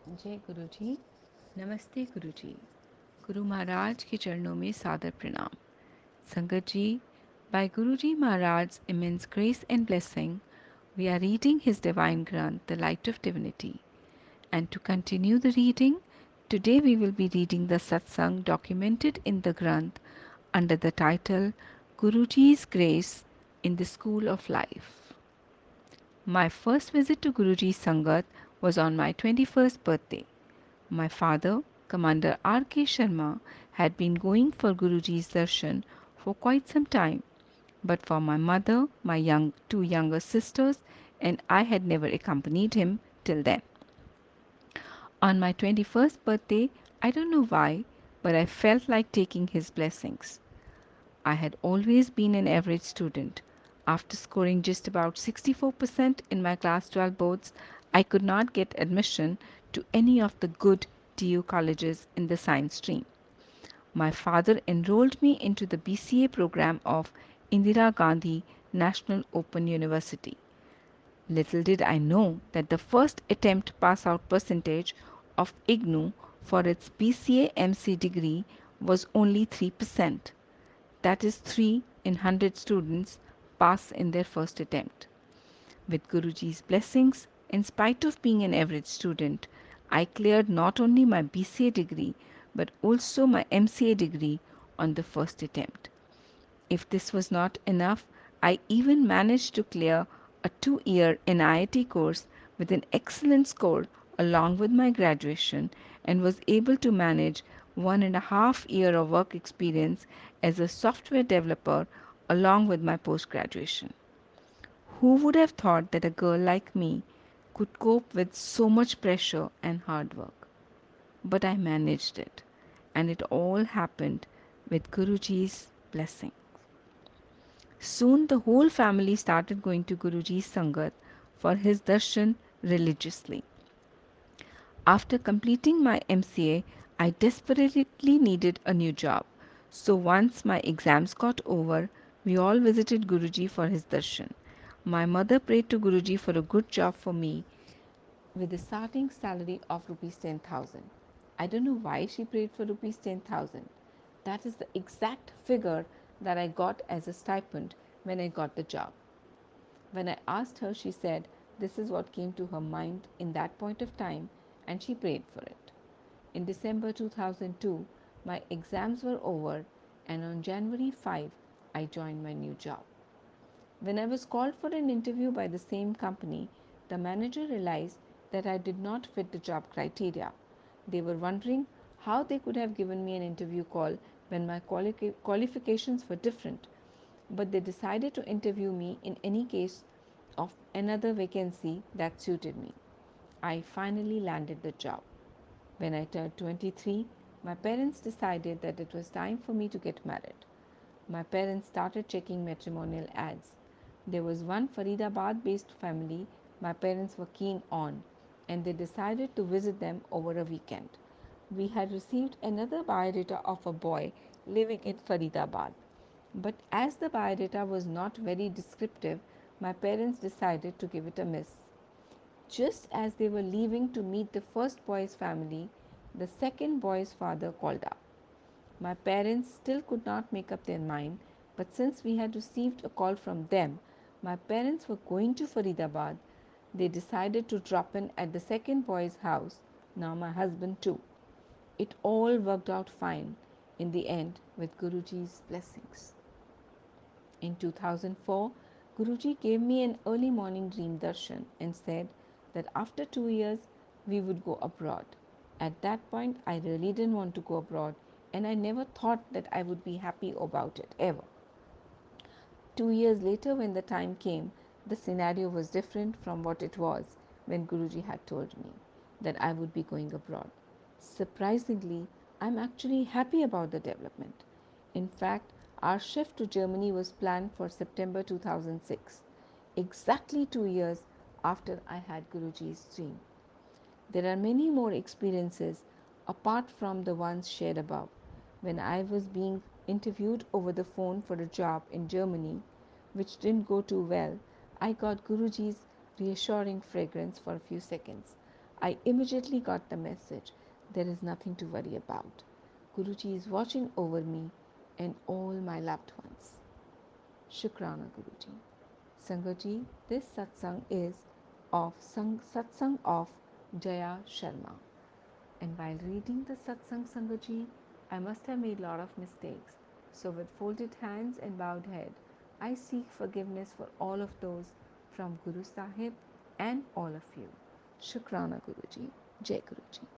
जय गुरु जी। नमस्ते गुरु जी। गुरु महाराज के चरणों में सादर प्रणाम। संगत जी, by Guruji Maharaj's immense grace and blessing, we are reading his divine Granth, the Light of Divinity. And to continue the reading, today we will be reading the satsang documented in the Granth under the title Guruji's Grace in the School of Life. My first visit to Guruji's Sangat was on my 21st birthday. My father, Commander R.K. Sharma, had been going for Guruji's darshan for quite some time, but for my mother, my two younger sisters, and I had never accompanied him till then. On my 21st birthday, I don't know why, but I felt like taking his blessings. I had always been an average student. After scoring just about 64% in my class 12 boards, I could not get admission to any of the good TU colleges in the science stream. My father enrolled me into the BCA program of Indira Gandhi National Open University. Little did I know that the first attempt pass out percentage of IGNOU for its BCA MC degree was only 3%. That is 3 in 100 students pass in their first attempt. With Guruji's blessings, in spite of being an average student, I cleared not only my BCA degree but also my MCA degree on the first attempt. If this was not enough, I even managed to clear a 2-year NIIT course with an excellent score along with my graduation and was able to manage 1.5 year of work experience as a software developer along with my post graduation. Who would have thought that a girl like me could cope with so much pressure and hard work? But I managed it, and it all happened with Guruji's blessing. Soon the whole family started going to Guruji's Sangat for his darshan religiously. After completing my MCA, I desperately needed a new job. So once my exams got over, we all visited Guruji for his darshan. My mother prayed to Guruji for a good job for me with a starting salary of rupees 10,000. I don't know why she prayed for rupees 10,000. That is the exact figure that I got as a stipend when I got the job. When I asked her, she said this is what came to her mind in that point of time and she prayed for it. In December 2002, my exams were over and on January 5, I joined my new job. When I was called for an interview by the same company, the manager realized that I did not fit the job criteria. They were wondering how they could have given me an interview call when my qualifications were different, but they decided to interview me in any case of another vacancy that suited me. I finally landed the job. When I turned 23, my parents decided that it was time for me to get married. My parents started checking matrimonial ads. There was one Faridabad based family my parents were keen on, and they decided to visit them over a weekend. We had received another biodata of a boy living in Faridabad. But as the biodata was not very descriptive, my parents decided to give it a miss. Just as they were leaving to meet the first boy's family, the second boy's father called up. My parents still could not make up their mind, but since we had received a call from them, my parents were going to Faridabad. They decided to drop in at the second boy's house, now my husband too. It all worked out fine in the end with Guruji's blessings. In 2004, Guruji gave me an early morning dream darshan and said that after 2 years we would go abroad. At that point, I really didn't want to go abroad and I never thought that I would be happy about it ever. 2 years later, when the time came, the scenario was different from what it was when Guruji had told me that I would be going abroad. Surprisingly, I'm actually happy about the development. In fact, our shift to Germany was planned for September 2006, exactly 2 years after I had Guruji's dream. There are many more experiences apart from the ones shared above. When I was being interviewed over the phone for a job in Germany, which didn't go too well, I got Guruji's reassuring fragrance for a few seconds. I immediately got the message. There is nothing to worry about. Guruji is watching over me and all my loved ones. Shukrana Guruji. Sangaji, this satsang is of satsang of Jaya Sharma. And while reading the satsang Sangaji, I must have made a lot of mistakes. So with folded hands and bowed head, I seek forgiveness for all of those from Guru Sahib and all of you. Shukrana Guruji. Jai Guruji.